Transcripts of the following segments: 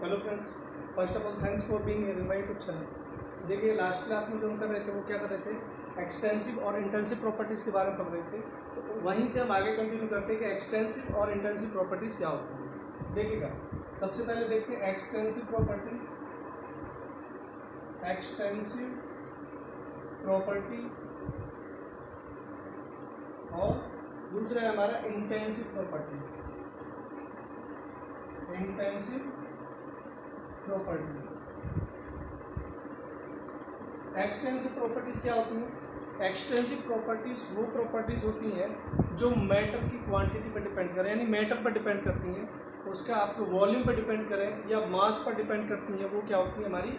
Hello friends, first of all thanks for being here in my YouTube channel. देखिए last class में जो हम कर रहे थे वो क्या कर रहे थे, एक्सटेंसिव और इंटेंसिव प्रॉपर्टीज़ के बारे में पढ़ रहे थे। तो वहीं से हम आगे कंटिन्यू करते हैं कि एक्सटेंसिव और इंटेंसिव प्रॉपर्टीज़ क्या होती है। देखिएगा, सबसे पहले देखते हैं एक्सटेंसिव प्रॉपर्टी। एक्सटेंसिव प्रॉपर्टी और दूसरा है हमारा intensive property. Intensive property. Extensive properties क्या होती हैं? एक्सटेंसिव प्रॉपर्टीज वो प्रॉपर्टीज होती हैं जो मैटर की क्वांटिटी पर डिपेंड करें, यानी मैटर पर डिपेंड करती हैं, उसका आपको वॉल्यूम पर डिपेंड करें या मास पर डिपेंड करती हैं। वो क्या होती है? हमारी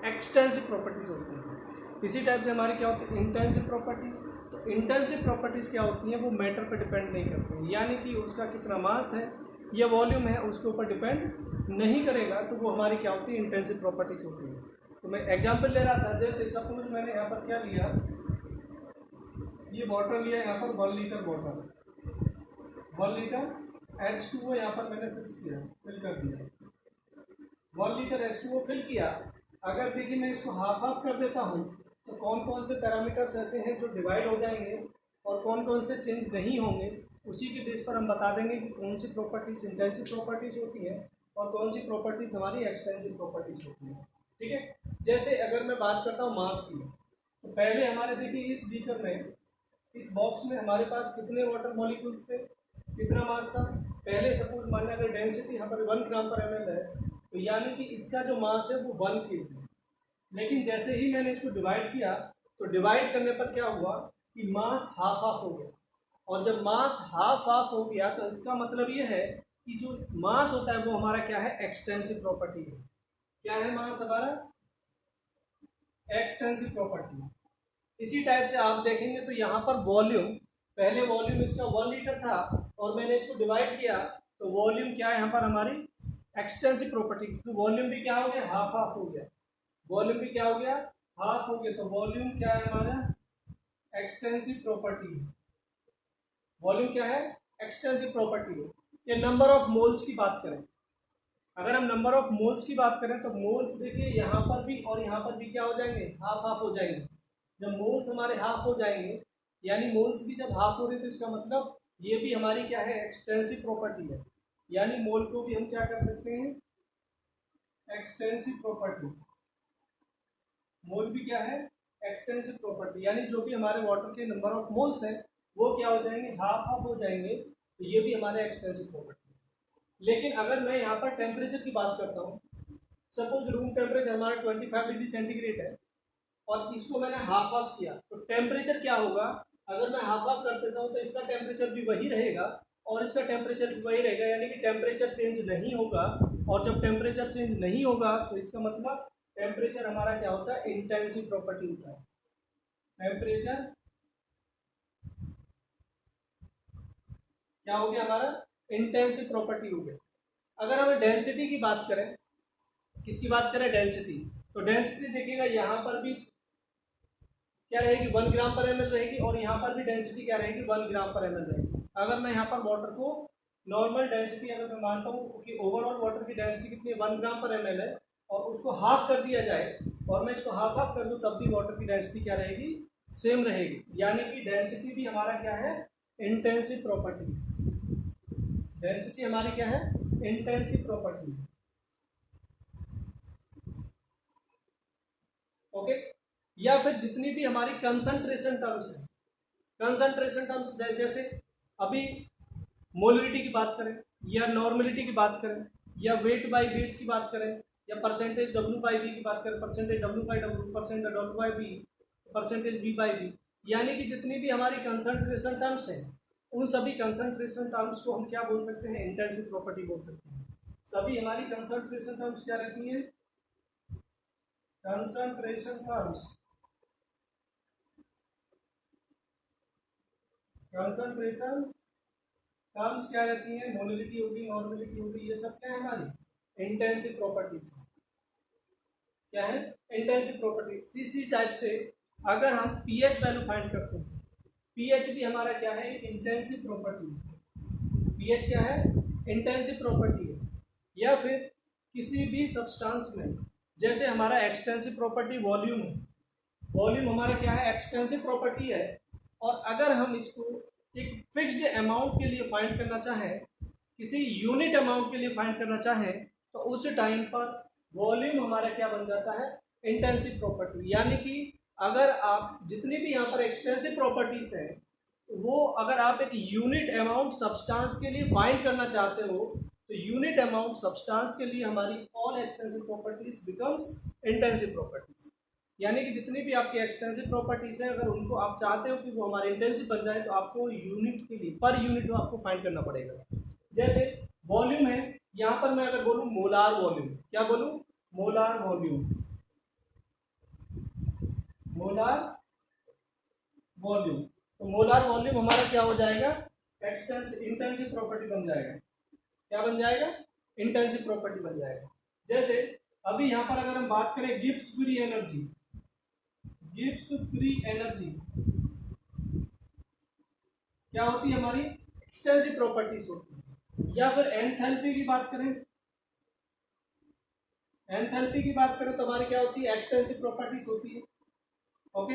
एक्सटेंसिव प्रॉपर्टीज होती हैं। इसी टाइप से हमारी क्या होती है? Intensive properties. तो इंटेंसिव प्रॉपर्टीज क्या होती हैं? वो मैटर पर डिपेंड नहीं करती हैं, यानी कि उसका कितना मास है या वॉल्यूम है उसके ऊपर डिपेंड नहीं करेगा, तो वो हमारी क्या होती है? इंटेंसिव प्रॉपर्टीज होती है। तो मैं एग्जांपल ले रहा था, जैसे सपोज मैंने यहाँ पर क्या लिया, ये बॉटल लिया, यहाँ पर 1 लीटर बॉटल, 1 लीटर H2O यहाँ पर मैंने फिक्स किया, फिल कर दिया। 1 लीटर H2O फिल किया। अगर देखिए मैं इसको हाफ हाफ कर देता हूँ तो कौन कौन से पैरामीटर्स ऐसे हैं जो डिवाइड हो जाएंगे और कौन कौन से चेंज नहीं होंगे, उसी के बेस पर हम बता देंगे कि कौन सी प्रॉपर्टीज इंटेंसिव प्रॉपर्टीज होती हैं और कौन सी प्रॉपर्टीज हमारी एक्सटेंसिव प्रॉपर्टीज होती हैं। ठीक है, जैसे अगर मैं बात करता हूँ मास की, तो पहले हमारे देखिए इस बीकर में, इस बॉक्स में हमारे पास कितने वाटर मॉलिक्यूल्स थे, कितना मास था। पहले सपोज मानिए अगर डेंसिटी यहाँ पर 1 ग्राम पर ml है, तो यानी कि इसका जो मास है वो 1 kg। लेकिन जैसे ही मैंने इसको डिवाइड किया, तो डिवाइड करने पर क्या हुआ कि मास हाफ हाफ हो गया। और जब मास हाफ हाफ हो गया तो इसका मतलब ये है कि जो मास होता है वो हमारा क्या है? एक्सटेंसिव प्रॉपर्टी है। क्या है मास हमारा? Extensive property. इसी टाइप से आप देखेंगे तो यहाँ पर वॉल्यूम, पहले वॉल्यूम इसका 1 लीटर था और मैंने इसको डिवाइड किया, तो वॉल्यूम क्या है यहाँ पर? हमारी एक्सटेंसिव प्रॉपर्टी। तो वॉल्यूम भी क्या हो गया? हाफ हाफ हो गया। वॉल्यूम भी क्या हो गया? हाफ हो गया। तो वॉल्यूम क्या है हमारा? Extensive property. वॉल्यूम क्या है? एक्सटेंसिव प्रॉपर्टी है। ये नंबर ऑफ मोल्स की बात करें, अगर हम नंबर ऑफ मोल्स की बात करें तो मोल्स देखिए यहाँ पर भी और यहाँ पर भी क्या हो जाएंगे? हाफ हाफ हो जाएंगे। जब मोल्स हमारे हाफ हो जाएंगे, यानी मोल्स भी जब हाफ हो रहे तो इसका मतलब ये भी हमारी क्या है? एक्सटेंसिव प्रॉपर्टी है। यानी मोल को भी हम क्या कर सकते हैं? Extensive property. मोल भी क्या है? Extensive property. यानी जो भी हमारे वाटर के नंबर ऑफ मोल्स हैं वो क्या हो जाएंगे? हाफ हाफ हो जाएंगे। तो ये भी हमारे एक्सटेंसिव प्रॉपर्टी। लेकिन अगर मैं यहाँ पर टेम्परेचर की बात करता हूँ, सपोज रूम टेम्परेचर हमारा 25 डिग्री सेंटीग्रेड है और इसको मैंने हाफ हाफ किया, तो टेम्परेचर क्या होगा? अगर मैं हाफ हाफ कर देता हूँ तो इसका टेम्परेचर भी वही रहेगा और इसका टेम्परेचर भी वही रहेगा, यानी कि टेम्परेचर चेंज नहीं होगा। और जब टेम्परेचर चेंज नहीं होगा तो इसका मतलब टेम्परेचर हमारा क्या होता है? इंटेंसिव प्रॉपर्टी होता है। टेम्परेचर क्या हो गया? हमारा इंटेंसिव प्रॉपर्टी हो गया। अगर हमें डेंसिटी की बात करें, किसकी बात करें? डेंसिटी। तो डेंसिटी देखिएगा यहाँ पर भी क्या रहेगी? 1 ग्राम पर ml रहेगी और यहाँ पर भी डेंसिटी क्या रहेगी? 1 ग्राम पर ml रहेगी। अगर मैं यहाँ पर वाटर को नॉर्मल डेंसिटी अगर मैं मानता हूँ कि ओवरऑल वाटर की डेंसिटी कितनी है? 1 ग्राम पर ml है और उसको हाफ कर दिया जाए और मैं इसको हाफ हाफ कर दूँ तब भी वाटर की डेंसिटी क्या रहेगी? सेम रहेगी। यानी कि डेंसिटी भी हमारा क्या है? Intensive property. डेंसिटी हमारी क्या है? Intensive property. ओके, या फिर जितनी भी हमारी कंसंट्रेशन टर्म्स हैं, कंसंट्रेशन टर्म्स जैसे अभी मोलरिटी की बात करें या नॉर्मलिटी की बात करें या वेट बाय वेट की बात करें या परसेंटेज W बाई V की बात करें, percentage W by W, percentage W by V, percentage V by V, यानी कि जितनी भी हमारी कंसंट्रेशन टर्म्स हैं उन सभी कंसंट्रेशन टर्म्स को हम क्या बोल सकते हैं? इंटेंसिव प्रॉपर्टी बोल सकते हैं। सभी हमारी कंसंट्रेशन टर्म्स क्या रहती हैं? कंसंट्रेशन टर्म्स, कंसंट्रेशन टर्म्स क्या रहती हैं? मोलरिटी होगी, नॉर्मलिटी होगी, ये सब क्या है? हमारी इंटेंसिव प्रॉपर्टीज। क्या है? Intensive property. इसी टाइप से अगर हम पीएच वैल्यू फाइंड करते हैं, पीएच भी हमारा क्या है? Intensive property. पीएच क्या है? इंटेंसिव प्रॉपर्टी है। या फिर किसी भी सब्सटेंस में, जैसे हमारा एक्सटेंसिव प्रॉपर्टी वॉल्यूम है, वॉल्यूम हमारा क्या है, एक्सटेंसिव प्रॉपर्टी है, और अगर हम इसको एक फिक्स्ड अमाउंट के लिए फाइंड करना चाहें, किसी यूनिट अमाउंट के लिए फाइंड करना चाहें, तो उस टाइम पर वॉल्यूम हमारा क्या बन जाता है, इंटेंसिव प्रॉपर्टी। यानी कि अगर आप जितनी भी यहाँ पर एक्सटेंसिव प्रॉपर्टीज हैं, वो अगर आप एक यूनिट अमाउंट सब्सटेंस के लिए फाइंड करना चाहते हो, तो यूनिट अमाउंट सब्सटेंस के लिए हमारी all extensive properties becomes intensive properties. यानी कि जितनी भी आपकी एक्सटेंसिव प्रॉपर्टीज हैं, अगर उनको आप चाहते हो कि वो हमारे इंटेंसिव बन जाए, तो आपको यूनिट के लिए पर यूनिट आपको फाइंड करना पड़ेगा। जैसे वॉल्यूम है, यहाँ पर मैं अगर बोलूँ मोलार वॉल्यूम, क्या बोलूँ, मोलार वॉल्यूम, मोलार वॉल्यूम, तो मोलार वॉल्यूम हमारा क्या हो जाएगा, इंटेंसिव प्रॉपर्टी बन जाएगा। क्या बन जाएगा, इंटेंसिव प्रॉपर्टी बन जाएगा। जैसे अभी यहाँ पर अगर हम बात करें Gibbs free energy, Gibbs free energy क्या होती है, हमारी एक्सटेंसिव प्रॉपर्टीज होती है। या फिर एंथैल्पी की बात करें, एंथैल्पी की बात करें तो हमारी क्या होती है, एक्सटेंसिव प्रॉपर्टीज होती है। ओके,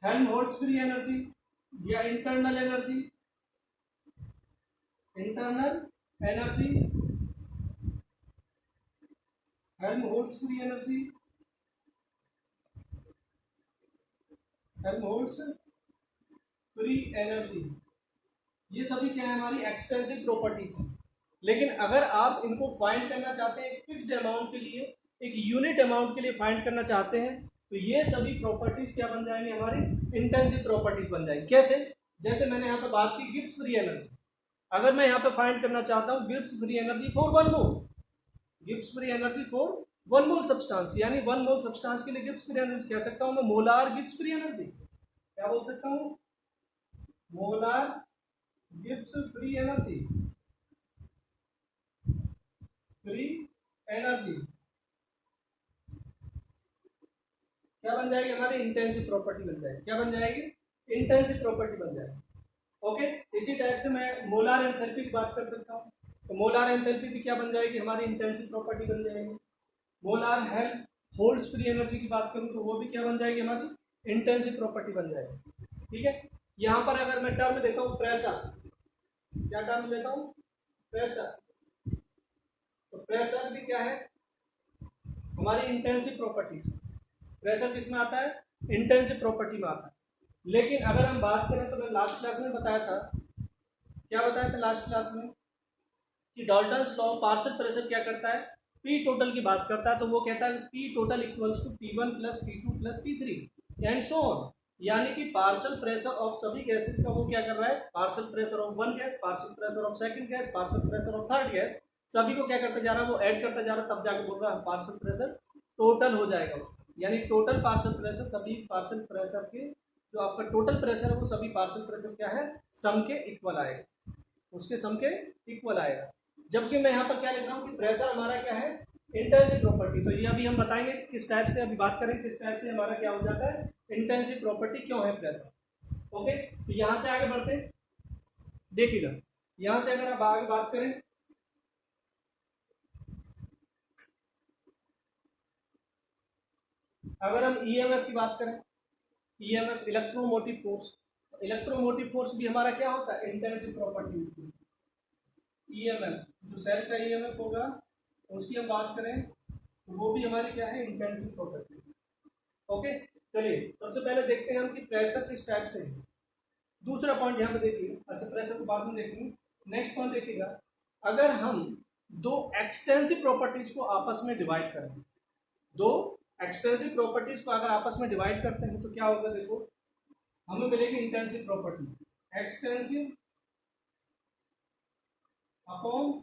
हेल्महोल्ट्ज फ्री एनर्जी या internal energy, internal energy, Helmholtz free energy, Helmholtz free energy, ये सभी क्या है, हमारी एक्सटेंसिव प्रॉपर्टीज हैं। लेकिन अगर आप इनको फाइंड करना चाहते हैं एक फिक्स्ड अमाउंट के लिए, एक यूनिट अमाउंट के लिए फाइंड करना चाहते हैं, तो ये सभी प्रॉपर्टीज क्या बन जाएंगे, हमारी इंटेंसिव प्रॉपर्टीज बन जाएंगी। कैसे, जैसे मैंने यहाँ पे बात की गिब्स फ्री एनर्जी, अगर मैं यहाँ पे फाइंड करना चाहता हूँ Gibbs free energy for 1 mole, Gibbs free energy for 1 mole substance, यानी 1 मोल सब्सटेंस के लिए गिब्स फ्री एनर्जी कह सकता हूँ मैं मोलार गिब्स फ्री एनर्जी। क्या बोल सकता हूँ, molar Gibbs free energy, free energy क्या बन जाएगी, हमारी इंटेंसिव प्रॉपर्टी बन जाएगी। क्या बन जाएगी, इंटेंसिव प्रॉपर्टी बन जाएगी। ओके, इसी टाइप से मैं मोलार एंथैल्पी की बात कर सकता हूँ, तो मोलार एंथैल्पी भी क्या बन जाएगी, हमारी इंटेंसिव प्रॉपर्टी बन जाएगी। मोलार हेल्महोल्ट्ज फ्री एनर्जी की बात करूँ तो वो भी क्या बन जाएगी, हमारी इंटेंसिव प्रॉपर्टी बन जाएगी। ठीक है, यहाँ पर अगर मैं टर्म देता हूँ प्रेशर, क्या टर्म देता हूँ, प्रेशर, तो प्रेशर भी क्या है, हमारी इंटेंसिव प्रॉपर्टीज। प्रेशर किसमें आता है, इंटेंसिव प्रॉपर्टी में आता है। लेकिन अगर हम बात करें तो मैं लास्ट क्लास में बताया था, क्या बताया था लास्ट क्लास में, कि डाल्टन्स लॉ पार्शियल प्रेशर क्या करता है, पी टोटल की बात करता है, तो वो कहता है P total equals to P1 plus P2 plus P3 and so on. यानी कि पार्शियल प्रेशर ऑफ सभी गैसेस का वो क्या कर रहा है, partial pressure of one gas, partial pressure of second gas, partial pressure of third gas, सभी को क्या करता जा रहा है, वो ऐड करता जा रहा है, तब जाके बोल रहा है पार्शियल प्रेशर टोटल हो जाएगा उसका। यानी टोटल पार्शियल प्रेशर, सभी पार्शियल प्रेशर के जो आपका टोटल प्रेशर है वो सभी पार्शियल प्रेशर क्या है, सम के इक्वल आएगा, उसके सम के इक्वल आएगा। जबकि मैं यहाँ पर क्या लिख रहा हूँ कि प्रेशर हमारा क्या है, इंटेंसिव प्रॉपर्टी। तो ये अभी हम बताएंगे किस टाइप से, अभी बात करें किस टाइप से हमारा क्या हो जाता है, इंटेंसिव प्रॉपर्टी क्यों है प्रेशर। ओके, तो यहाँ से आगे बढ़ते हैं, देखिएगा यहाँ से अगर आप आगे बात करें, अगर हम ईएमएफ की बात करें, EMF electromotive force, electromotive force भी हमारा क्या होता है, इंटेंसिव प्रॉपर्टी होती है। ईएमएफ जो सेल का ईएमएफ होगा उसकी हम बात करें तो वो भी हमारी क्या है, इंटेंसिव प्रॉपर्टी। ओके, चलिए सबसे पहले देखते हैं हम कि प्रेशर किस टाइप से है। दूसरा पॉइंट यहाँ पे देखिए, अच्छा प्रेशर को बाद में देखेंगे, नेक्स्ट पॉइंट देखिएगा, अगर हम दो एक्सटेंसिव प्रॉपर्टीज को आपस में डिवाइड करें, दो एक्सटेंसिव प्रॉपर्टीज को अगर आपस में डिवाइड करते हैं तो क्या होगा, देखो हमें मिलेगी intensive property, extensive upon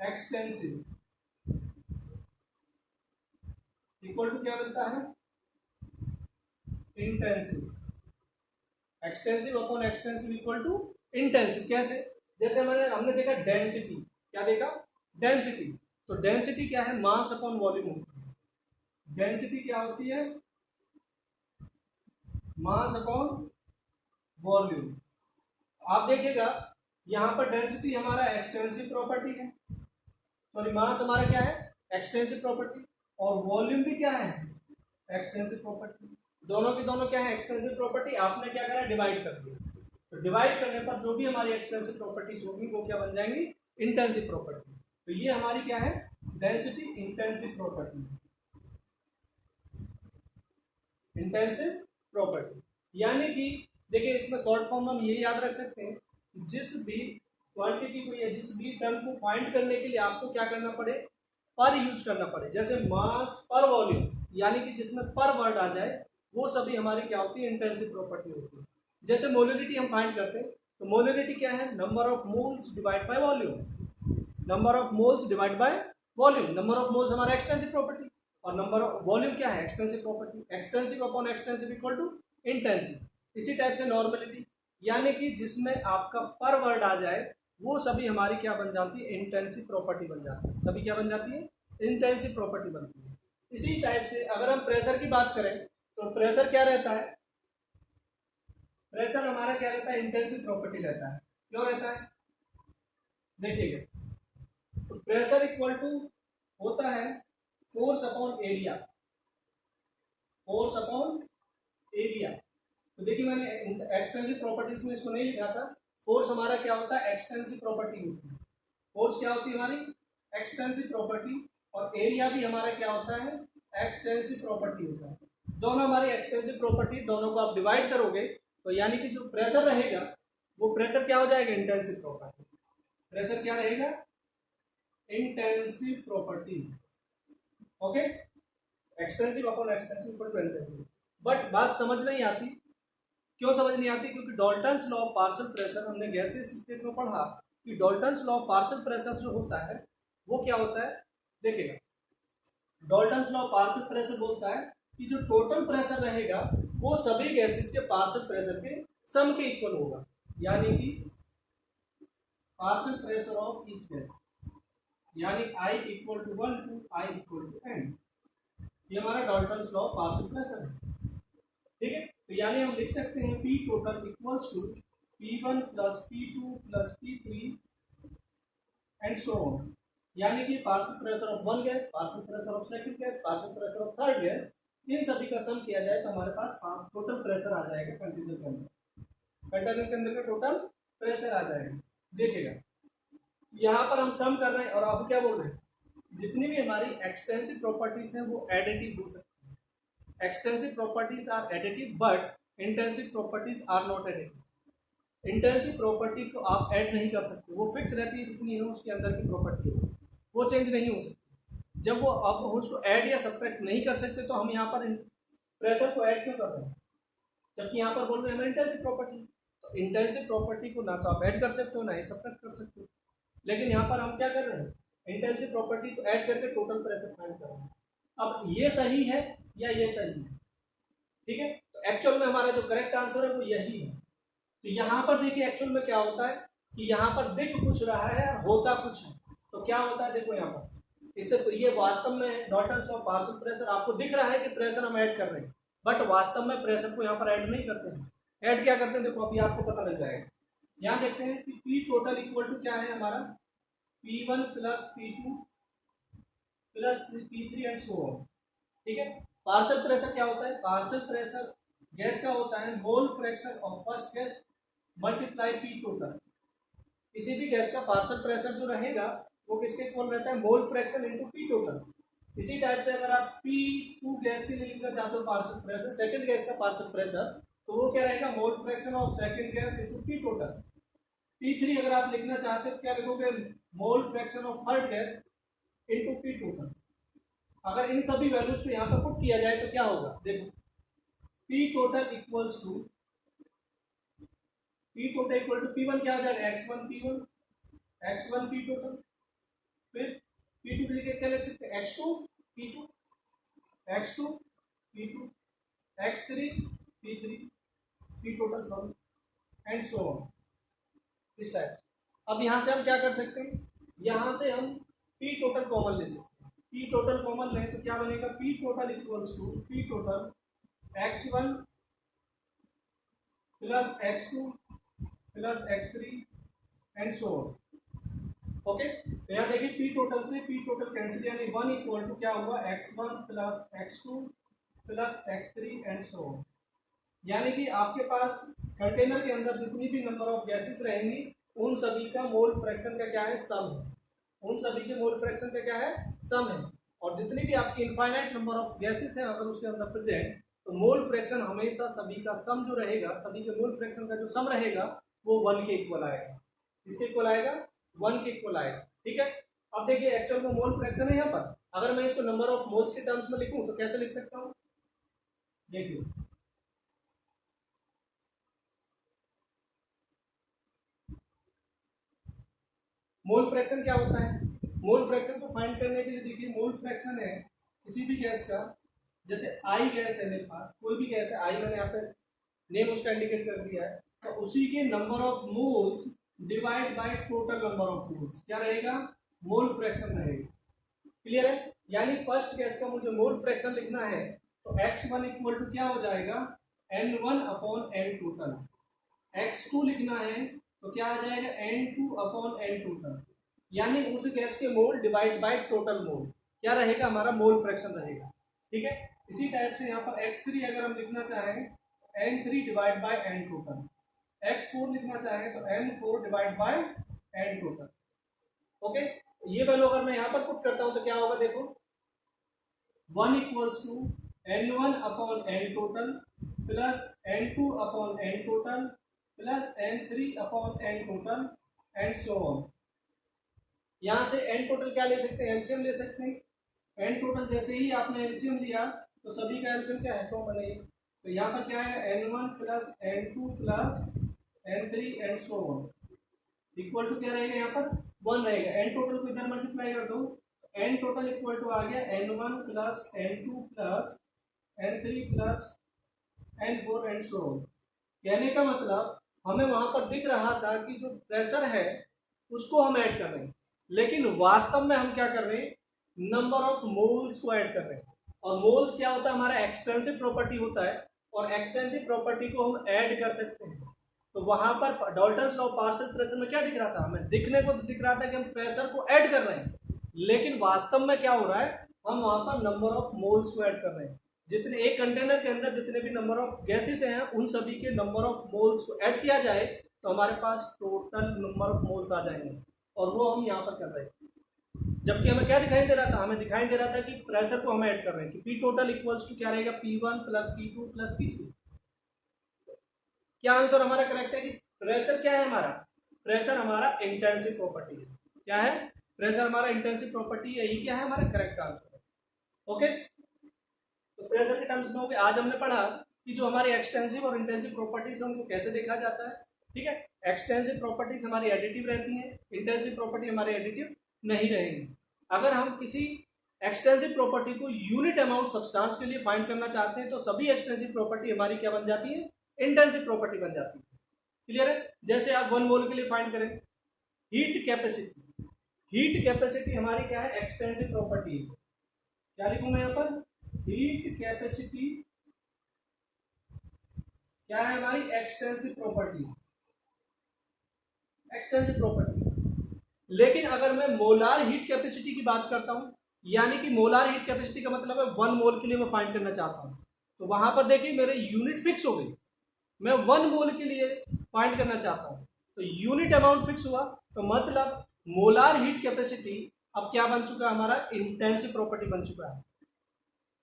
extensive equal to क्या मिलता है, intensive. Extensive upon extensive equal to intensive. कैसे, जैसे हमने देखा डेंसिटी, क्या देखा, डेंसिटी, तो डेंसिटी क्या है, मास अपॉन वॉल्यूम होती है। डेंसिटी क्या होती है, मास अपॉन वॉल्यूम। आप देखिएगा यहाँ पर डेंसिटी हमारा एक्सटेंसिव प्रॉपर्टी है, सॉरी मास हमारा क्या है, एक्सटेंसिव प्रॉपर्टी, और वॉल्यूम भी क्या है, एक्सटेंसिव प्रॉपर्टी। दोनों की दोनों क्या है, एक्सटेंसिव प्रॉपर्टी। आपने क्या करा, डिवाइड कर दिया, तो डिवाइड करने पर जो भी हमारी एक्सटेंसिव प्रॉपर्टीज होगी वो क्या बन जाएंगी, इंटेंसिव प्रॉपर्टी। तो ये हमारी क्या है, density intensive property, intensive property. यानी कि देखिए इसमें शॉर्ट फॉर्म हम ये याद रख सकते हैं, जिस भी क्वांटिटी को या जिस भी टर्म को फाइंड करने के लिए आपको क्या करना पड़े, पर यूज करना पड़े। जैसे मास पर वॉल्यूम, यानी कि जिसमें पर वर्ड आ जाए, वो सभी हमारी क्या होती है, इंटेंसिव प्रॉपर्टी होती है। जैसे मोलरिटी हम फाइंड करते हैं, तो मोलरिटी क्या है, number of moles divide by volume, number of moles divide by volume. Number of moles हमारा एक्सटेंसिव प्रॉपर्टी, और नंबर ऑफ वॉल्यूम क्या है, extensive property. Extensive upon extensive equal to intensive. इसी टाइप से नॉर्मलिटी, यानी कि जिसमें आपका पर वर्ड आ जाए, वो सभी हमारी क्या बन जाती है, इंटेंसिव प्रॉपर्टी बन जाती है। सभी क्या बन जाती है, इंटेंसिव प्रॉपर्टी बनती है। इसी टाइप से अगर हम प्रेशर की बात करें, तो प्रेशर क्या रहता है, प्रेशर हमारा क्या रहता है, इंटेंसिव प्रॉपर्टी रहता है। क्यों रहता है, देखिएगा, तो प्रेशर इक्वल टू होता है force upon area, force upon area. तो देखिए मैंने एक्सटेंसिव प्रॉपर्टीज में इसको नहीं लिखा था। फोर्स हमारा क्या होता है, एक्सटेंसिव प्रॉपर्टी होती है। फोर्स क्या होती है हमारी, एक्सटेंसिव प्रॉपर्टी, और एरिया भी हमारा क्या होता है, एक्सटेंसिव प्रॉपर्टी होता है। दोनों हमारी एक्सटेंसिव प्रॉपर्टी, दोनों को आप डिवाइड करोगे तो यानी कि जो प्रेशर रहेगा वो प्रेशर क्या हो जाएगा, इंटेंसिव प्रॉपर्टी। प्रेशर क्या रहेगा, intensive property. Okay, extensive upon extensive equal to intensive. But बात समझ नहीं आती, क्यों समझ नहीं आती, क्योंकि Dalton's law of partial pressure हमने गैसेस स्टेट में पढ़ा कि Dalton's law of partial pressure जो होता है वो क्या होता है। देखिएगा, Dalton's law of partial pressure बोलता है कि जो टोटल प्रेशर रहेगा वो सभी गैसेस के पार्शियल प्रेशर के सम के इक्वल होगा। यानी कि partial pressure of each gas, यानी I equal to 1 to I equal to n। ये हमारा Dalton's law of partial pressure है। ठीक है, तो यानी हम लिख सकते हैं P total equals to P1 plus P2 plus P3 and so on. यानी कि partial pressure of one gas, partial pressure of second gas, partial pressure of third gas, इन सभी का सम किया जाए तो हमारे पास टोटल प्रेशर आ जाएगा कंटेनर के अंदर, कंटेनर के अंदर का टोटल प्रेशर आ जाएगा। देखिएगा यहाँ पर हम सम कर रहे हैं, और आप क्या बोल रहे हैं, जितनी भी हमारी एक्सटेंसिव प्रॉपर्टीज हैं वो एडिटिव हो सकती है। Extensive properties are additive but intensive properties are not additive. Intensive property को आप ऐड नहीं कर सकते, वो फिक्स रहती है जितनी है उसके अंदर की प्रॉपर्टी है, वो चेंज नहीं हो सकती। जब वो आप उसको ऐड या सब्ट्रैक्ट नहीं कर सकते तो हम यहाँ पर प्रेशर को ऐड क्यों कर रहे हैं, जबकि यहाँ पर बोल रहे हैं इंटेंसिव प्रॉपर्टी। तो इंटेंसिव प्रॉपर्टी को ना तो आप ऐड कर सकते हो ना ही सब्ट्रैक्ट कर सकते हो, लेकिन यहाँ पर हम क्या कर रहे हैं, इंटेंसिव प्रॉपर्टी को ऐड करके टोटल प्रेशर फाइंड कर रहे हैं। अब ये सही है या ये सही है, ठीक है, तो एक्चुअल में हमारा जो करेक्ट आंसर है वो यही है। तो यहाँ पर देखिए एक्चुअल में क्या होता है कि यहाँ पर दिख कुछ रहा है, होता कुछ है। तो क्या होता है, देखो यहाँ पर इससे तो ये वास्तव में Dalton's law of partial pressure, आपको दिख रहा है कि प्रेशर हम ऐड कर रहे हैं, बट वास्तव में प्रेशर को यहाँ पर ऐड नहीं करते हैं। ऐड क्या करते हैं, देखो अभी आपको पता लग जाएगा। यहाँ देखते हैं कि P टोटल इक्वल टू क्या है हमारा, P1 plus P2 plus P3 and so on. ठीक है, पार्शियल प्रेशर क्या होता है, पार्शियल प्रेशर गैस का होता है mole fraction of first gas multiply P total. किसी भी गैस का पार्शियल प्रेशर जो रहेगा वो किसके इक्वल रहता है, mole fraction into P total. इसी टाइप से अगर आप P2 गैस के लिए लिखना चाहते हो पार्शियल प्रेशर, सेकंड गैस का पार्शियल प्रेशर, तो वो क्या रहेगा, mole fraction of second gas into P total. P3 अगर आप लिखना चाहते हो तो क्या लिखोगे, mole fraction of third gas into P total. अगर इन सभी वैल्यूज को यहाँ पर पुट किया जाए तो क्या होगा, देखो P total equals to P total equal to P1 क्या आ जाएगा, x1 P1 x1 P total, फिर P2 के लिए क्या लिख सकते हैं, x2 P2 x2 P2 x3 P3 P total sorry and so on, इस टाइप से। अब यहाँ से हम क्या कर सकते हैं, यहाँ से हम P टोटल कॉमन ले सकते हैं। P टोटल कॉमन लें तो क्या बनेगा, P total equals to P total x1 plus x2 plus x3 and so on. Okay, तो यहाँ देखिए पी टोटल से पी टोटल कैंसिल, यानी 1 इक्वल टू क्या हुआ, x1 plus x2 plus x3 and so on. यानी कि आपके पास कंटेनर के अंदर जितनी भी नंबर ऑफ गैसेस रहेंगी उन सभी का मोल फ्रैक्शन का क्या है, सम है। उन सभी के मोल फ्रैक्शन का क्या है, सम है। और जितनी भी आपकी इनफाइनाइट नंबर ऑफ गैसेस हैं अगर उसके अंदर प्रेजेंट, तो मोल फ्रैक्शन हमेशा सभी का सम जो रहेगा, सभी के मोल फ्रैक्शन का जो सम रहेगा वो 1 के इक्वल आएगा। किसके इक्वल आएगा, 1 के इक्वल आएगा। ठीक है, अब देखिए एक्चुअल में मोल फ्रैक्शन है यहाँ पर, अगर मैं इसको नंबर ऑफ मोल्स के टर्म्स में लिखूं तो कैसे लिख सकता हूँ, देखिए मोल फ्रैक्शन क्या होता है। मोल फ्रैक्शन को फाइंड करने के लिए देखिए मोल फ्रैक्शन है किसी भी गैस का, जैसे आई गैस है मेरे पास, कोई भी गैस है आई, मैंने यहाँ पे नेम उसका इंडिकेट कर दिया है, तो उसी के number of moles divide by total number of moles क्या रहेगा, मोल फ्रैक्शन रहेगा। क्लियर है, यानी फर्स्ट गैस का मुझे मोल फ्रैक्शन लिखना है तो x1 इक्वल टू क्या हो जाएगा, n1 upon n total. x2 लिखना है तो क्या आ जाएगा, n2 अपॉन n टोटल, यानी उस गैस के मोल डिवाइड बाय टोटल मोल क्या रहेगा, हमारा मोल फ्रैक्शन रहेगा। ठीक है, इसी टाइप से यहाँ पर x3 अगर हम लिखना चाहें n3 divide by n total, x4 लिखना चाहें तो n4 divide by n total. Okay, ये वैल्यू अगर मैं यहाँ पर पुट करता हूँ तो क्या होगा, देखो 1 equals to n1 upon n total plus n2 upon n total plus n3 upon n total and so on. यहाँ से n टोटल क्या ले सकते हैं, एलसीएम ले सकते हैं। n टोटल जैसे ही आपने एलसीएम लिया तो सभी का एलसीएम क्या है, कॉमन है, तो यहाँ पर क्या है n1 plus n2 plus n3 and so on equal to क्या रहेगा, यहाँ पर 1 रहेगा। n टोटल को इधर मल्टीप्लाई कर दो, n टोटल इक्वल टू आ गया n1 plus n2 plus n3 plus n4 and so on. कहने का मतलब हमें वहां पर दिख रहा था कि जो प्रेशर है उसको हम ऐड कर रहे हैं, लेकिन वास्तव में हम क्या कर रहे हैं, नंबर ऑफ मोल्स को ऐड कर रहे हैं। और मोल्स क्या होता है, हमारा एक्सटेंसिव प्रॉपर्टी होता है, और एक्सटेंसिव प्रॉपर्टी को हम ऐड कर सकते हैं। तो वहां पर डाल्टन्स लॉ पार्शियल प्रेशर में क्या दिख रहा था, हमें दिखने को तो दिख रहा था कि हम प्रेशर को ऐड कर रहे हैं, लेकिन वास्तव में क्या हो रहा है, हम वहां पर नंबर ऑफ मोल्स को ऐड कर रहे हैं। जितने एक कंटेनर के अंदर जितने भी नंबर ऑफ गैसेस हैं उन सभी के नंबर ऑफ मोल्स को ऐड किया जाए तो हमारे पास टोटल नंबर ऑफ मोल्स आ जाएंगे, और वो हम यहाँ पर कर रहे हैं। जबकि हमें क्या दिखाई दे रहा था, हमें दिखाई दे रहा था कि प्रेशर को हम ऐड कर रहे हैं कि पी टोटल इक्वल्स टू क्या रहेगा, P1 plus P2 plus P3। क्या आंसर हमारा करेक्ट है कि प्रेशर क्या है हमारा, प्रेशर हमारा इंटेंसिव प्रॉपर्टी है। क्या है, प्रेशर हमारा इंटेंसिव प्रॉपर्टी है, यही क्या है हमारा करेक्ट आंसर है। ओके, तो प्रेशर के टर्म्स में हो गया। आज हमने पढ़ा कि जो हमारी एक्सटेंसिव और इंटेंसिव प्रॉपर्टीज है उनको कैसे देखा जाता है। ठीक है, एक्सटेंसिव प्रॉपर्टीज हमारी एडिटिव रहती हैं, इंटेंसिव प्रॉपर्टी हमारी एडिटिव नहीं रहेंगी। अगर हम किसी एक्सटेंसिव प्रॉपर्टी को यूनिट अमाउंट सब्सटेंस के लिए फाइंड करना चाहते हैं तो सभी एक्सटेंसिव प्रॉपर्टी हमारी क्या बन जाती है, इंटेंसिव प्रॉपर्टी बन जाती है। क्लियर है, जैसे आप 1 मोल के लिए फाइंड करें हीट कैपेसिटी, हीट कैपेसिटी हमारी क्या है, एक्सटेंसिव प्रॉपर्टी है। क्या लिखूंगा यहाँ पर, हीट कैपेसिटी क्या है हमारी, एक्सटेंसिव प्रॉपर्टी, एक्सटेंसिव प्रॉपर्टी। लेकिन अगर मैं मोलार हीट कैपेसिटी की बात करता हूं, यानी कि मोलार हीट कैपेसिटी का मतलब है 1 मोल के लिए मैं फाइंड करना चाहता हूं, तो वहां पर देखिए मेरे यूनिट फिक्स हो गई, मैं 1 मोल के लिए फाइंड करना चाहता हूं तो यूनिट अमाउंट फिक्स हुआ, तो मतलब मोलार हीट कैपेसिटी अब क्या बन चुका है, हमारा इंटेंसिव प्रॉपर्टी बन चुका है।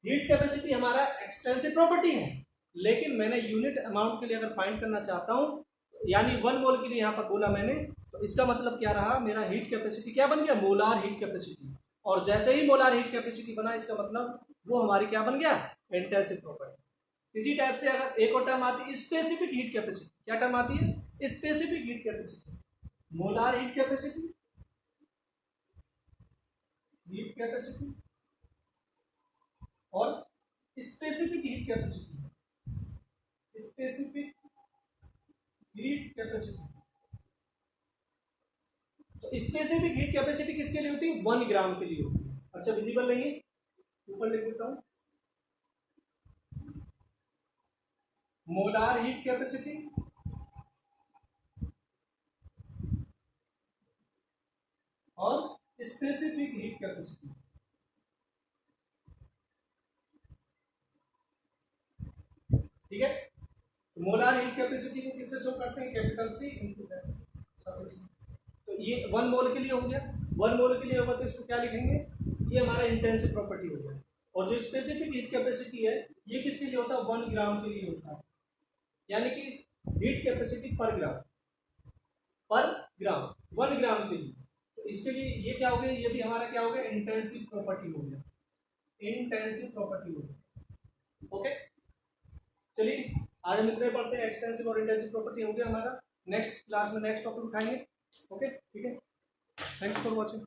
हीट कैपेसिटी हमारा एक्सटेंसिव प्रॉपर्टी है, लेकिन मैंने यूनिट अमाउंट के लिए अगर फाइंड करना चाहता हूं, यानी 1 मोल के लिए यहां पर बोला मैंने, तो इसका मतलब क्या रहा, मेरा हीट कैपेसिटी क्या बन गया, मोलार हीट कैपेसिटी। और जैसे ही मोलार हीट कैपेसिटी बना इसका मतलब वो हमारी क्या बन गया, इंटेंसिव प्रॉपर्टी। इसी टाइप से अगर एक और टर्म आती है स्पेसिफिक हीट कैपेसिटी, क्या टर्म आती है, specific heat capacity. Molar heat capacity, heat capacity और specific heat capacity, specific heat capacity. तो स्पेसिफिक हीट कैपेसिटी किसके लिए होती है, 1 ग्राम के लिए होती है। अच्छा विजिबल नहीं है, ऊपर लिख देता हूं, मोलार हीट कैपेसिटी और स्पेसिफिक हीट कैपेसिटी। ठीक है, तो मोलार हीट कैपेसिटी को किससे शो करते हैं, कैपिटल सी इंटू तो ये 1 मोल के लिए हो गया, 1 मोल के लिए होगा तो इसको क्या लिखेंगे, ये हमारा इंटेंसिव प्रॉपर्टी हो गया। और जो स्पेसिफिक हीट कैपेसिटी है ये किसके लिए होता है, 1 ग्राम के लिए होता है, यानी कि हीट कैपेसिटी पर ग्राम 1 ग्राम के लिए। तो इसके लिए ये क्या हो गया, ये भी हमारा क्या हो गया, इंटेंसिव प्रॉपर्टी हो गया, इंटेंसिव प्रॉपर्टी हो गया। ओके, चलिए आज हम इतने पढ़ते हैं, एक्सटेंसिव और इंटेंसिव प्रॉपर्टी हो गया हमारा। नेक्स्ट क्लास में नेक्स्ट टॉपिक उठाएंगे। ओके, ठीक है, थैंक्स फॉर वॉचिंग।